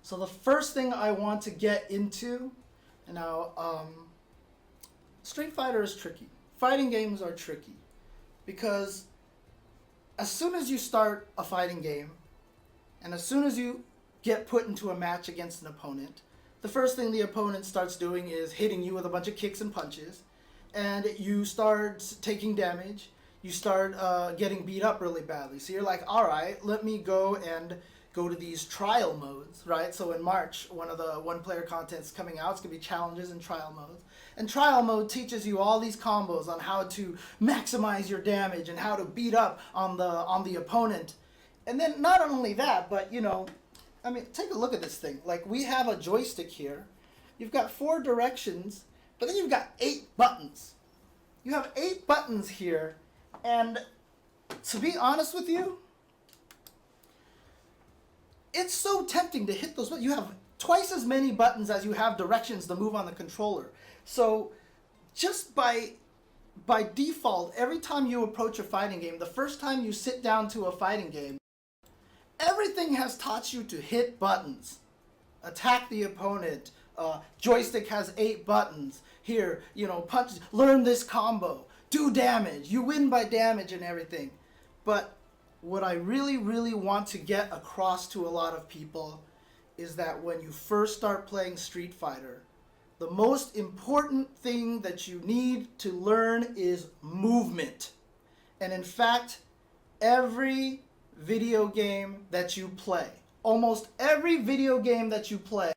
So the first thing I want to get into, and now, Street Fighter is tricky. Fighting games are tricky because as soon as you start a fighting game, and as soon as you get put into a match against an opponent, the first thing the opponent starts doing is hitting you with a bunch of kicks and punches, and you start taking damage. You start getting beat up really badly. So you're like, all right, let me go to these trial modes, right? So in March, one of the one-player contents coming out, it's going to be challenges and trial modes. And trial mode teaches you all these combos on how to maximize your damage and how to beat up on the opponent. And then not only that, but, you know, I mean, take a look at this thing. Like, we have a joystick here. You've got 4 directions, but then you've got 8 buttons. You have 8 buttons here, and to be honest with you, it's so tempting to hit those buttons. You have twice as many buttons as you have directions to move on the controller. So just by default, every time you approach a fighting game, the first time you sit down to a fighting game, everything has taught you to hit buttons. Attack the opponent. Joystick has 8 buttons. Here, you know, punch, learn this combo. Do damage. You win by damage and everything. But what I really, really want to get across to a lot of people is that when you first start playing Street Fighter, the most important thing that you need to learn is movement. And in fact, every video game that you play, almost every video game that you play,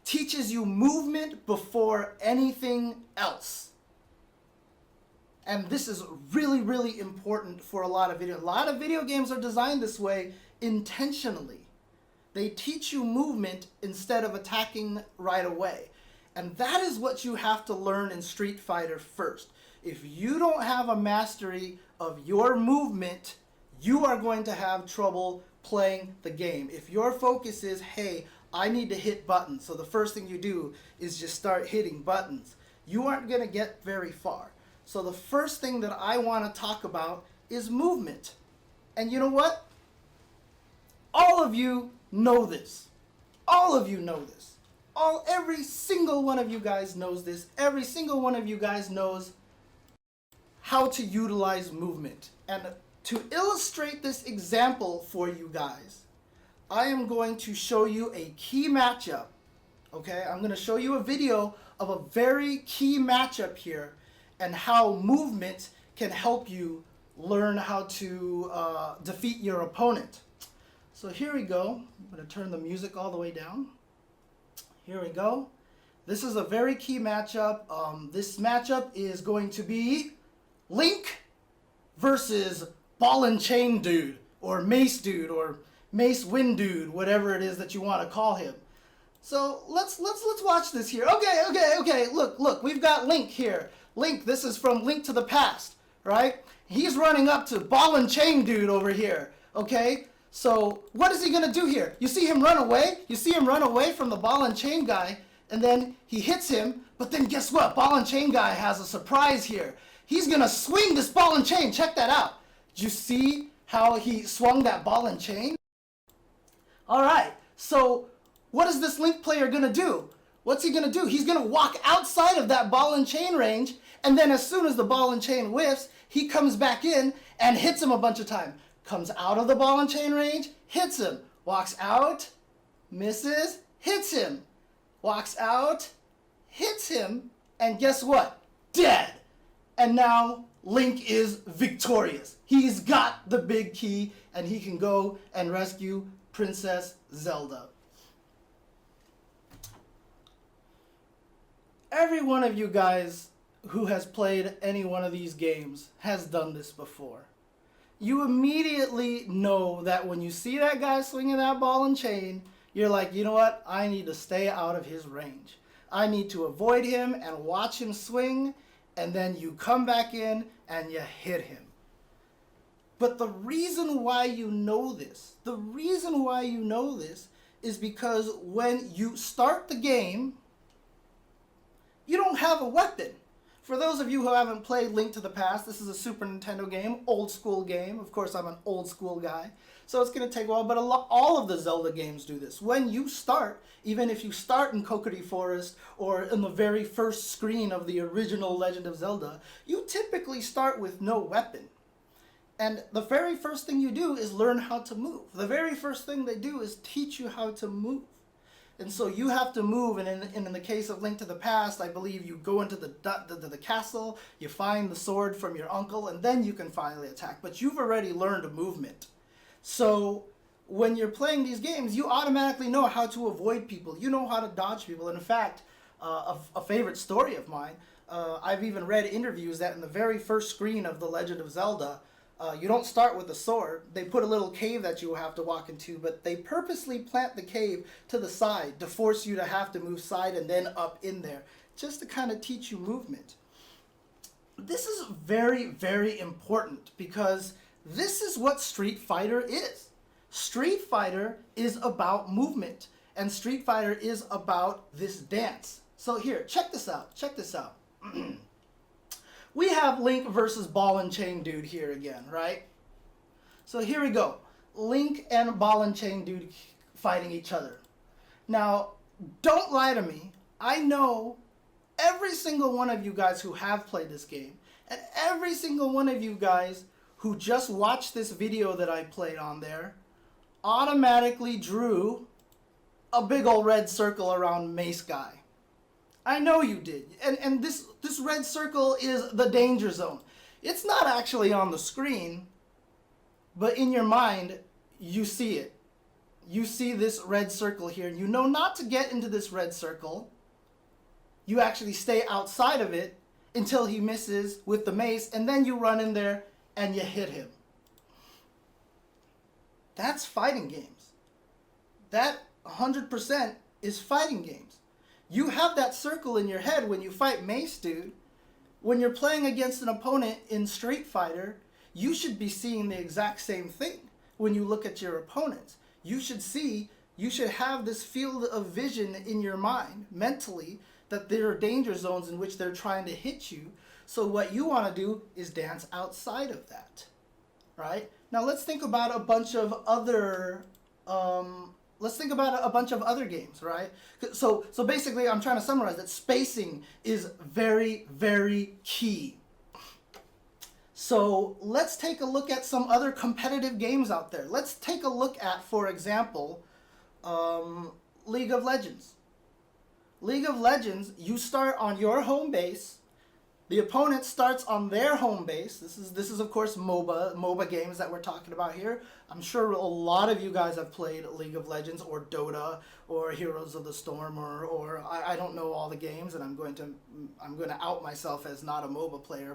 teaches you movement before anything else. And this is really, really important for a lot of video games are designed this way intentionally. They teach you movement instead of attacking right away. And that is what you have to learn in Street Fighter first. If you don't have a mastery of your movement, you are going to have trouble playing the game. If your focus is, hey, I need to hit buttons, so the first thing you do is just start hitting buttons, you aren't going to get very far. So the first thing that I want to talk about is movement. And you know what? All of you know this. All of you know this. Every single one of you guys knows this. Every single one of you guys knows how to utilize movement. And to illustrate this example for you guys, I am going to show you a key matchup. Okay, I'm going to show you a video of a very key matchup here and how movement can help you learn how to defeat your opponent. So here we go. I'm going to turn the music all the way down. Here we go. This is a very key matchup. This matchup is going to be Link versus Ball and Chain Dude, or Mace Dude, or Mace Wind Dude, whatever it is that you want to call him. So let's watch this here. Okay. Look, we've got Link here. Link, this is from Link to the Past, right? He's running up to Ball and Chain Dude over here, okay? So what is he gonna do here? You see him run away? You see him run away from the Ball and Chain guy, and then he hits him, but then guess what? Ball and Chain guy has a surprise here. He's gonna swing this Ball and Chain. Check that out. Did you see how he swung that Ball and Chain? All right, so what is this Link player gonna do? What's he gonna do? He's gonna walk outside of that Ball and Chain range, and then as soon as the Ball and Chain whiffs, he comes back in and hits him a bunch of times. Comes out of the Ball and Chain range, hits him. Walks out, misses, hits him. Walks out, hits him, and guess what? Dead. And now Link is victorious. He's got the big key, and he can go and rescue Princess Zelda. Every one of you guys who has played any one of these games has done this before. You immediately know that when you see that guy swinging that Ball and Chain, you're like, you know what? I need to stay out of his range. I need to avoid him and watch him swing, and then you come back in and you hit him. But the reason why you know this, is because when you start the game, you don't have a weapon. For those of you who haven't played Link to the Past, this is a Super Nintendo game, old school game. Of course, I'm an old school guy, so it's going to take a while, but all of the Zelda games do this. When you start, even if you start in Kokiri Forest or in the very first screen of the original Legend of Zelda, you typically start with no weapon. And the very first thing you do is learn how to move. The very first thing they do is teach you how to move. And so you have to move, and in the case of Link to the Past, I believe you go into the castle, you find the sword from your uncle, and then you can finally attack. But you've already learned a movement. So when you're playing these games, you automatically know how to avoid people. You know how to dodge people. And in fact, a favorite story of mine, I've even read interviews that in the very first screen of The Legend of Zelda, you don't start with a sword. They put a little cave that you have to walk into, but they purposely plant the cave to the side to force you to have to move side and then up in there, just to kind of teach you movement. This is very, very important because this is what Street Fighter is. Street Fighter is about movement, and Street Fighter is about this dance. So here, check this out. Check this out. We have Link versus Ball and Chain Dude here again, right? So here we go. Link and Ball and Chain Dude fighting each other. Now, don't lie to me. I know every single one of you guys who have played this game, and every single one of you guys who just watched this video that I played on there, automatically drew a big old red circle around Mace Guy. I know you did. And this red circle is the danger zone. It's not actually on the screen, but in your mind, you see it. You see this red circle here, and you know not to get into this red circle. You actually stay outside of it until he misses with the mace, and then you run in there and you hit him. That's fighting games. That 100% is fighting games. You have that circle in your head when you fight Mace Dude. When you're playing against an opponent in Street Fighter, you should be seeing the exact same thing when you look at your opponents. You should have this field of vision in your mind, mentally, that there are danger zones in which they're trying to hit you. So what you want to do is dance outside of that, right? Now let's think about a bunch of other games, right? So basically, I'm trying to summarize that spacing is very, very key. So let's take a look at some other competitive games out there. Let's take a look at, for example, League of Legends. League of Legends, you start on your home base. The opponent starts on their home base. This is of course MOBA games that we're talking about here. I'm sure a lot of you guys have played League of Legends or Dota or Heroes of the Storm or I don't know all the games, and I'm going to out myself as not a MOBA player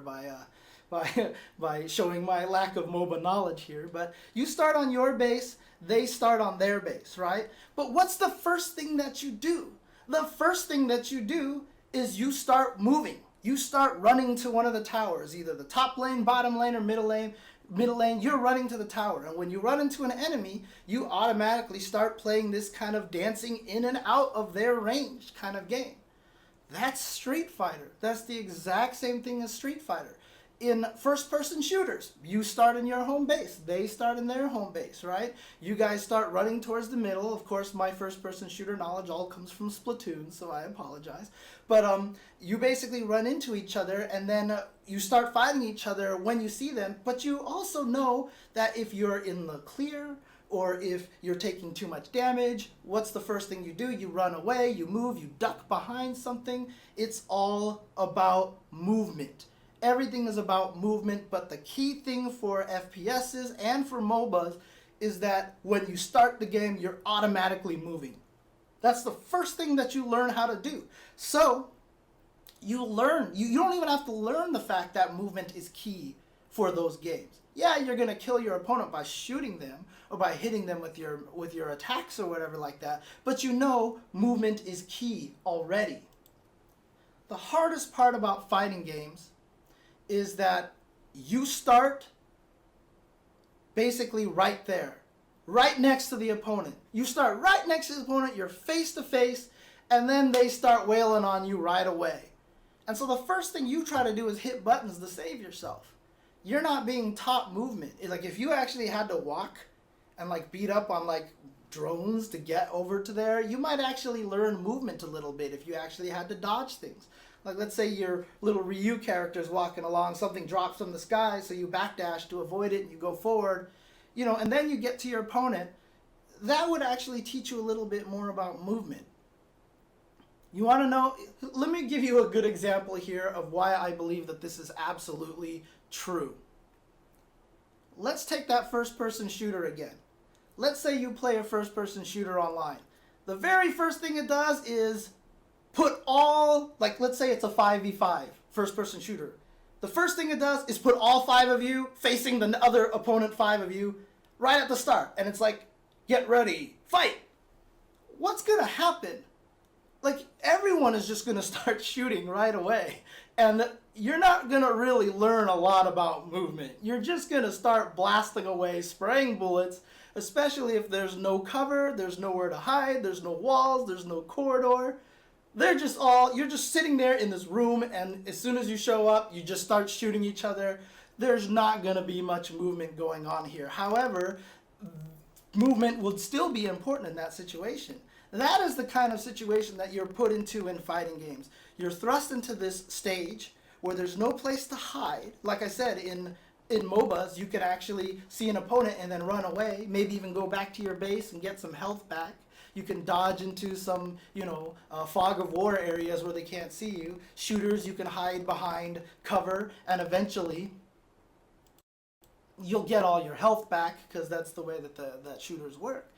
by showing my lack of MOBA knowledge here. But you start on your base, they start on their base, right? But what's the first thing that you do? The first thing that you do is you start moving. You start running to one of the towers, either the top lane, bottom lane, or middle lane. You're running to the tower. And when you run into an enemy, you automatically start playing this kind of dancing in and out of their range kind of game. That's Street Fighter. That's the exact same thing as Street Fighter. In first-person shooters, you start in your home base. They start in their home base, right? You guys start running towards the middle. Of course, my first-person shooter knowledge all comes from Splatoon, so I apologize. But you basically run into each other, and then you start fighting each other when you see them. But you also know that if you're in the clear, or if you're taking too much damage, what's the first thing you do? You run away, you move, you duck behind something. It's all about movement. Everything is about movement, but the key thing for FPSs and for MOBAs is that when you start the game, you're automatically moving. That's the first thing that you learn how to do. So you don't even have to learn the fact that movement is key for those games. Yeah, you're going to kill your opponent by shooting them or by hitting them with your attacks or whatever like that, but you know movement is key already. The hardest part about fighting games is that you start basically right there, right next to the opponent. You start right next to the opponent, you're face to face, and then they start wailing on you right away. And so the first thing you try to do is hit buttons to save yourself. You're not being taught movement. Like if you actually had to walk and like beat up on like drones to get over to there, you might actually learn movement a little bit if you actually had to dodge things. Like let's say your little Ryu character is walking along, something drops from the sky, so you backdash to avoid it and you go forward, and then you get to your opponent. That would actually teach you a little bit more about movement. You want to know? Let me give you a good example here of why I believe that this is absolutely true. Let's take that first-person shooter again. Let's say you play a first-person shooter online. The very first thing it does is put all, like let's say it's a 5v5 first-person shooter. The first thing it does is put all 5 of you facing the other opponent 5 of you right at the start. And it's like, get ready, fight. What's going to happen? Like everyone is just going to start shooting right away. And you're not going to really learn a lot about movement. You're just going to start blasting away, spraying bullets, especially if there's no cover, there's nowhere to hide, there's no walls, there's no corridor. You're just sitting there in this room, and as soon as you show up, you just start shooting each other. There's not going to be much movement going on here. However, movement would still be important in that situation. That is the kind of situation that you're put into in fighting games. You're thrust into this stage where there's no place to hide. Like I said, in MOBAs, you can actually see an opponent and then run away, maybe even go back to your base and get some health back. You can dodge into some, fog of war areas where they can't see you. Shooters, you can hide behind cover, and eventually you'll get all your health back because that's the way that shooters work.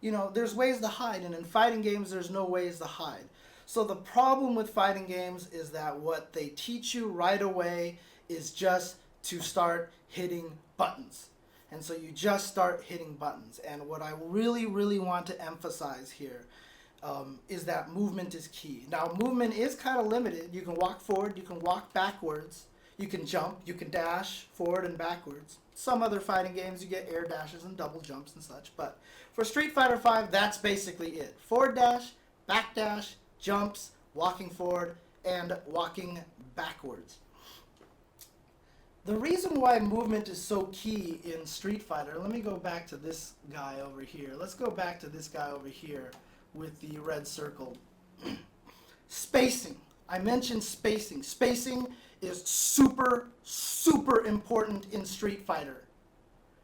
There's ways to hide, and in fighting games, there's no ways to hide. So the problem with fighting games is that what they teach you right away is just to start hitting buttons. And so you just start hitting buttons. And what I really, really want to emphasize here is that movement is key. Now, movement is kind of limited. You can walk forward, you can walk backwards, you can jump, you can dash forward and backwards. Some other fighting games, you get air dashes and double jumps and such. But for Street Fighter V, that's basically it. Forward dash, back dash, jumps, walking forward, and walking backwards. The reason why movement is so key in Street Fighter, let me go back to this guy over here. Let's go back to this guy over here with the red circle. Spacing. I mentioned spacing. Spacing is super, super important in Street Fighter.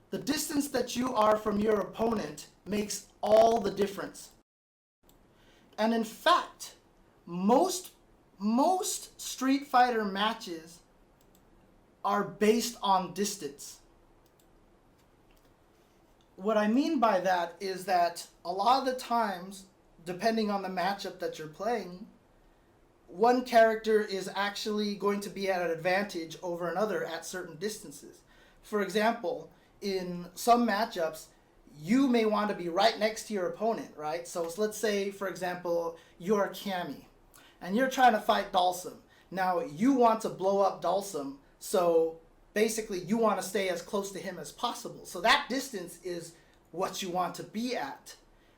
The distance that you are from your opponent makes all the difference. And in fact, most Street Fighter matches are based on distance. What I mean by that is that a lot of the times, depending on the matchup that you're playing, one character is actually going to be at an advantage over another at certain distances. For example, in some matchups, you may want to be right next to your opponent, right? So let's say, for example, you're Cammy, and you're trying to fight Dalsum. Now, you want to blow up Dalsum, so basically you want to stay as close to him as possible. So that distance is what you want to be at.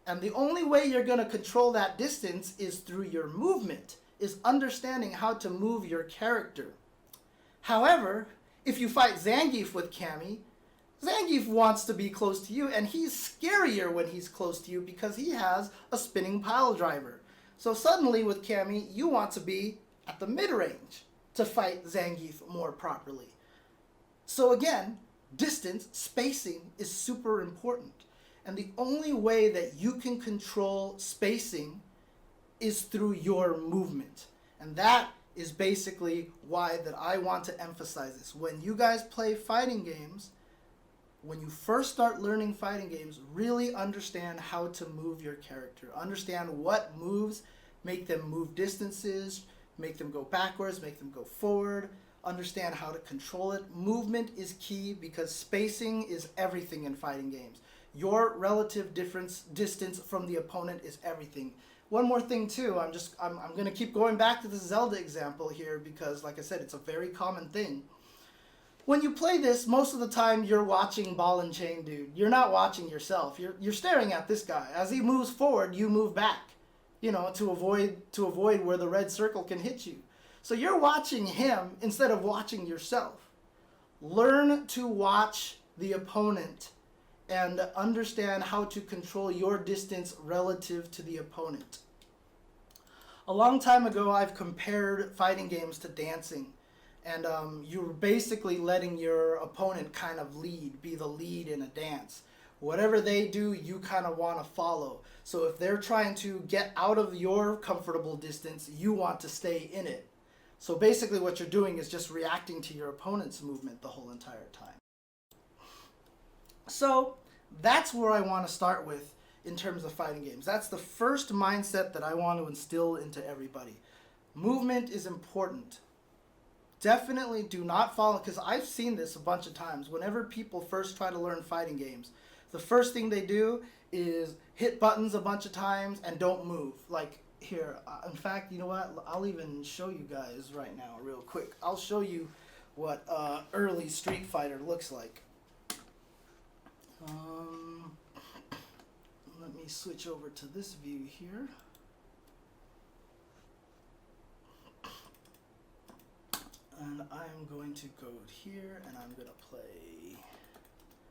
And the only way you're going to control that distance is through your movement, is understanding how to move your character. However, if you fight Zangief with Cammy, Zangief wants to be close to you, and he's scarier when he's close to you because he has a spinning pile driver. So suddenly with Cammy, you want to be at the mid-range to fight Zangief more properly. So again, distance, spacing is super important. And the only way that you can control spacing is through your movement. And that is basically why that I want to emphasize this. When you guys play fighting games, when you first start learning fighting games, really understand how to move your character. Understand what moves make them move distances, make them go backwards, make them go forward. Understand how to control it. Movement is key because spacing is everything in fighting games. Your relative distance from the opponent is everything. One more thing too, I'm going to keep going back to this Zelda example here because, like I said, it's a very common thing. When you play this, most of the time you're watching ball and chain dude. You're not watching yourself. You're staring at this guy. As he moves forward, you move back, to avoid where the red circle can hit you. So you're watching him instead of watching yourself. Learn to watch the opponent and understand how to control your distance relative to the opponent. A long time ago, I've compared fighting games to dancing. And you're basically letting your opponent kind of be the lead in a dance. Whatever they do, you kind of want to follow. So if they're trying to get out of your comfortable distance, you want to stay in it. So basically what you're doing is just reacting to your opponent's movement the whole entire time. So that's where I want to start with in terms of fighting games. That's the first mindset that I want to instill into everybody. Movement is important. Definitely do not follow, because I've seen this a bunch of times. Whenever people first try to learn fighting games, the first thing they do is hit buttons a bunch of times and don't move. Like here, in fact, you know what? I'll even show you guys right now real quick. I'll show you what early Street Fighter looks like. Let me switch over to this view here. And I'm going to go here and I'm going to play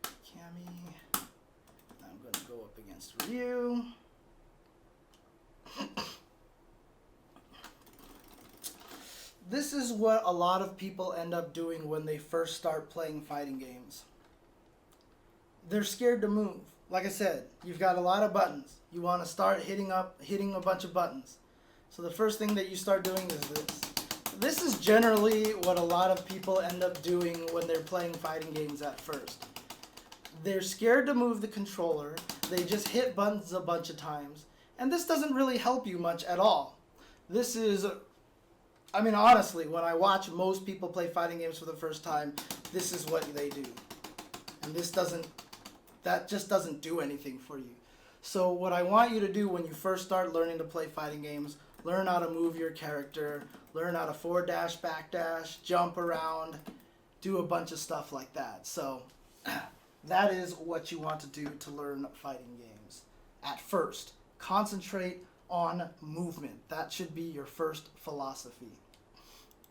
Cammy. I'm going to go up against Ryu. This is what a lot of people end up doing when they first start playing fighting games. They're scared to move. Like I said, you've got a lot of buttons. You want to start hitting a bunch of buttons. So the first thing that you start doing is this. This is generally what a lot of people end up doing when they're playing fighting games at first. They're scared to move the controller. They just hit buttons a bunch of times. And this doesn't really help you much at all. This is, I mean, honestly, when I watch most people play fighting games for the first time, this is what they do. And that just doesn't do anything for you. So what I want you to do when you first start learning to play fighting games, learn how to move your character, learn how to forward dash, back dash, jump around, do a bunch of stuff like that. So that is what you want to do to learn fighting games at first. Concentrate on movement. That should be your first philosophy.